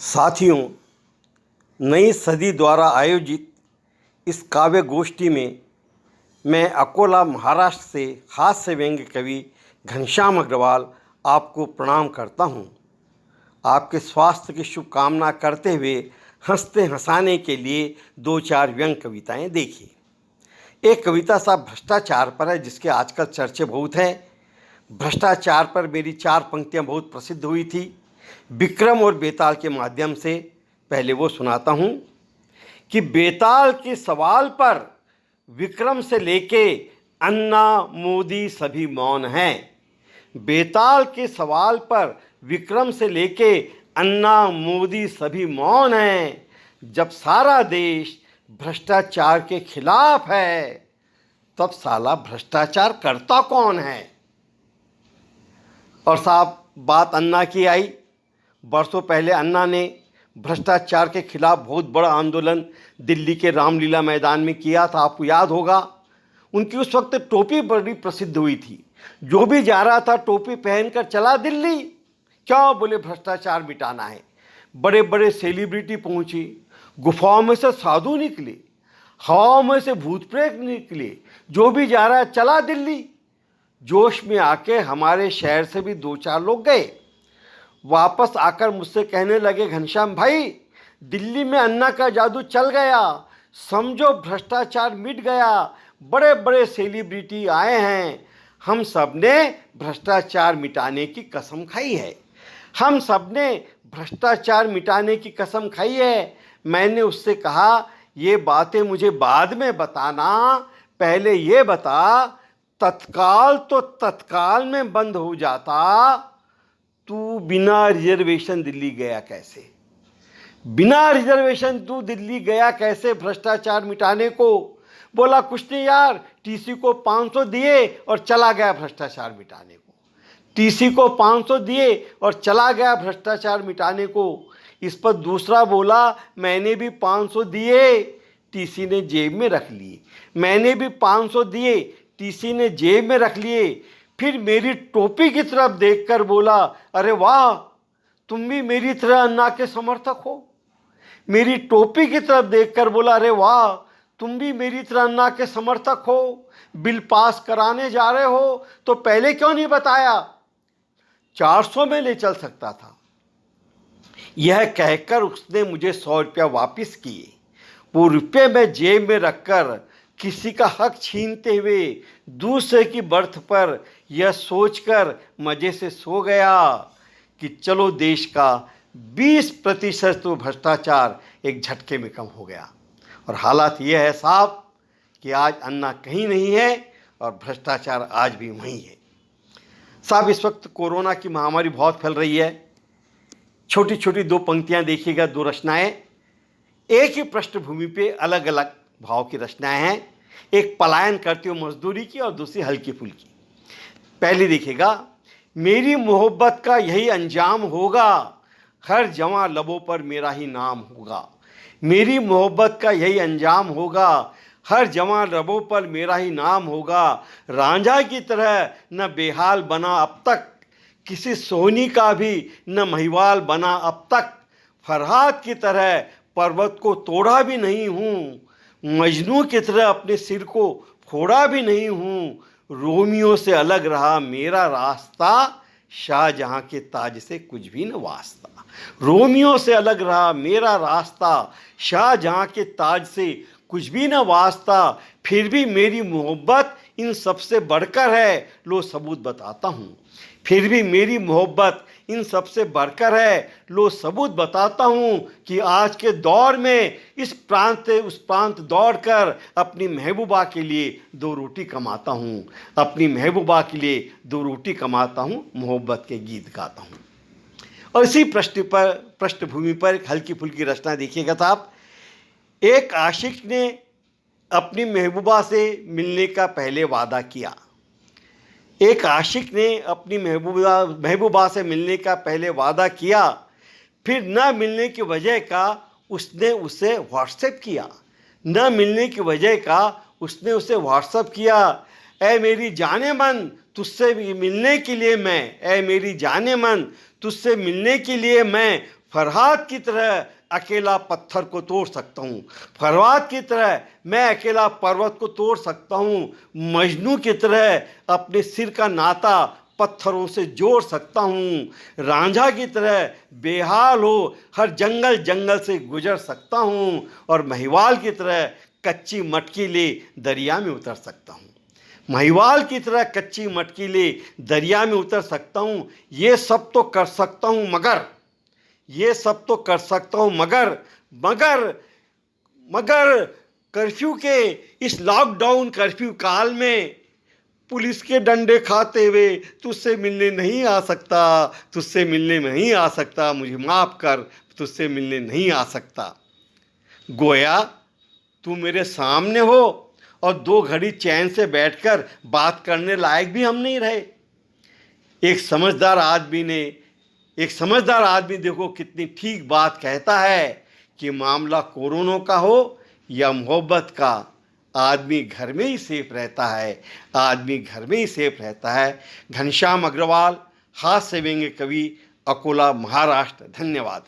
साथियों, नई सदी द्वारा आयोजित इस काव्य गोष्ठी में मैं अकोला महाराष्ट्र से हास्य व्यंग्य कवि घनश्याम अग्रवाल आपको प्रणाम करता हूँ। आपके स्वास्थ्य की शुभकामना करते हुए हंसते हंसाने के लिए दो चार व्यंग्य कविताएं देखिए। एक कविता साहब भ्रष्टाचार पर है, जिसके आजकल चर्चे बहुत हैं। भ्रष्टाचार पर मेरी चार पंक्तियां बहुत प्रसिद्ध हुई थी विक्रम और बेताल के माध्यम से। पहले वो सुनाता हूँ कि बेताल के सवाल पर विक्रम से लेके अन्ना मोदी सभी मौन हैं। बेताल के सवाल पर विक्रम से लेके अन्ना मोदी सभी मौन हैं। जब सारा देश भ्रष्टाचार के खिलाफ है, तब साला भ्रष्टाचार करता कौन है। और साहब, बात अन्ना की आई। बरसों पहले अन्ना ने भ्रष्टाचार के खिलाफ बहुत बड़ा आंदोलन दिल्ली के रामलीला मैदान में किया था, आपको याद होगा। उनकी उस वक्त टोपी बड़ी प्रसिद्ध हुई थी। जो भी जा रहा था टोपी पहनकर चला दिल्ली। क्यों? बोले भ्रष्टाचार मिटाना है। बड़े बड़े सेलिब्रिटी पहुंची, गुफाओं में से साधु निकले, हवाओं में से भूत प्रेत निकले। जो भी जा रहा है चला दिल्ली। जोश में आके हमारे शहर से भी दो चार लोग गए। वापस आकर मुझसे कहने लगे, घनश्याम भाई, दिल्ली में अन्ना का जादू चल गया, समझो भ्रष्टाचार मिट गया। बड़े बड़े सेलिब्रिटी आए हैं, हम सब ने भ्रष्टाचार मिटाने की कसम खाई है। हम सब ने भ्रष्टाचार मिटाने की कसम खाई है। मैंने उससे कहा, ये बातें मुझे बाद में बताना, पहले ये बता, तत्काल तो तत्काल में बंद हो जाता, तू बिना रिजर्वेशन दिल्ली गया कैसे? बिना रिजर्वेशन तू दिल्ली गया कैसे भ्रष्टाचार मिटाने को? बोला, कुछ नहीं यार, टीसी को 500 दिए और चला गया भ्रष्टाचार मिटाने को। टीसी को 500 दिए और चला गया भ्रष्टाचार मिटाने को। इस पर दूसरा बोला, मैंने भी 500 दिए, टीसी ने जेब में रख लिए। मैंने भी 500 दिए, टीसी ने जेब में रख लिए। फिर मेरी टोपी की तरफ देखकर बोला, अरे वाह, तुम भी मेरी तरह अन्ना के समर्थक हो। मेरी टोपी की तरफ देखकर बोला, अरे वाह, तुम भी मेरी तरह अन्ना के समर्थक हो। बिल पास कराने जा रहे हो तो पहले क्यों नहीं बताया? 400 में ले चल सकता था। यह कहकर उसने मुझे 100 रुपया वापस किए। वो रुपये मैं जेब में रखकर किसी का हक छीनते हुए दूसरे की बर्थ पर यह सोचकर मज़े से सो गया कि चलो देश का 20% तो भ्रष्टाचार एक झटके में कम हो गया। और हालात यह है साहब कि आज अन्ना कहीं नहीं है और भ्रष्टाचार आज भी वहीं है। साहब, इस वक्त कोरोना की महामारी बहुत फैल रही है। छोटी छोटी दो पंक्तियां देखिएगा, दो रचनाएं, एक ही पृष्ठभूमि पे अलग अलग भाव की रचनाएं हैं। एक पलायन करती हुई मजदूरी की और दूसरी हल्की फुल्की। पहली देखिएगा, मेरी मोहब्बत का यही अंजाम होगा, हर जवां लबों पर मेरा ही नाम होगा। मेरी मोहब्बत का यही अंजाम होगा, हर जवां लबों पर मेरा ही नाम होगा। रांझा की तरह न बेहाल बना अब तक, किसी सोनी का भी न महिवाल बना अब तक। फरहाद की तरह पर्वत को तोड़ा भी नहीं हूँ, मजनू की तरह अपने सिर को फोड़ा भी नहीं हूँ। रोमियो से अलग रहा मेरा रास्ता, शाहजहां के ताज से कुछ भी न वास्ता। रोमियो से अलग रहा मेरा रास्ता, शाहजहां के ताज से कुछ भी न वास्ता। फिर भी मेरी मोहब्बत इन सबसे बढ़कर है, लो सबूत बताता हूँ। फिर भी मेरी मोहब्बत इन सबसे बढ़कर है, लो सबूत बताता हूँ कि आज के दौर में इस प्रांत से उस प्रांत दौड़कर अपनी महबूबा के लिए दो रोटी कमाता हूँ। अपनी महबूबा के लिए दो रोटी कमाता हूँ, मोहब्बत के गीत गाता हूँ। और इसी पृष्ठभूमि पर एक हल्की फुल्की रचना देखिएगा साहब। एक आशिक ने अपनी महबूबा से मिलने का पहले वादा किया। एक आशिक ने अपनी महबूबा से मिलने का पहले वादा किया, फिर न मिलने की वजह का उसने उसे व्हाट्सएप किया। न मिलने की वजह का उसने उसे व्हाट्सएप किया। ऐ मेरी जाने मन, तुझसे मिलने के लिए मैं, ऐ मेरी जाने मन, तुझसे मिलने के लिए मैं फरहाद की तरह अकेला पत्थर को तोड़ सकता हूँ, फरहाद की तरह मैं अकेला पर्वत को तोड़ सकता हूँ, मजनू की तरह अपने सिर का नाता पत्थरों से जोड़ सकता हूँ, रांझा की तरह बेहाल हो हर जंगल जंगल से गुजर सकता हूँ, और महिवाल की तरह कच्ची मटकी ले दरिया में उतर सकता हूँ। महिवाल की तरह कच्ची मटकी ले दरिया में उतर सकता हूँ। ये सब तो कर सकता हूँ मगर, ये सब तो कर सकता हूँ मगर मगर मगर कर्फ्यू के इस लॉकडाउन कर्फ्यू काल में पुलिस के डंडे खाते हुए तुझसे मिलने नहीं आ सकता, तुझसे मिलने नहीं आ सकता, मुझे माफ़ कर, तुझसे मिलने नहीं आ सकता। गोया तू मेरे सामने हो और 2 घड़ी चैन से बैठकर बात करने लायक भी हम नहीं रहे। एक समझदार आदमी देखो कितनी ठीक बात कहता है कि मामला कोरोना का हो या मोहब्बत का, आदमी घर में ही सेफ रहता है, आदमी घर में ही सेफ रहता है। घनश्याम अग्रवाल, हास्य व्यंग्य कवि, अकोला, महाराष्ट्र। धन्यवाद।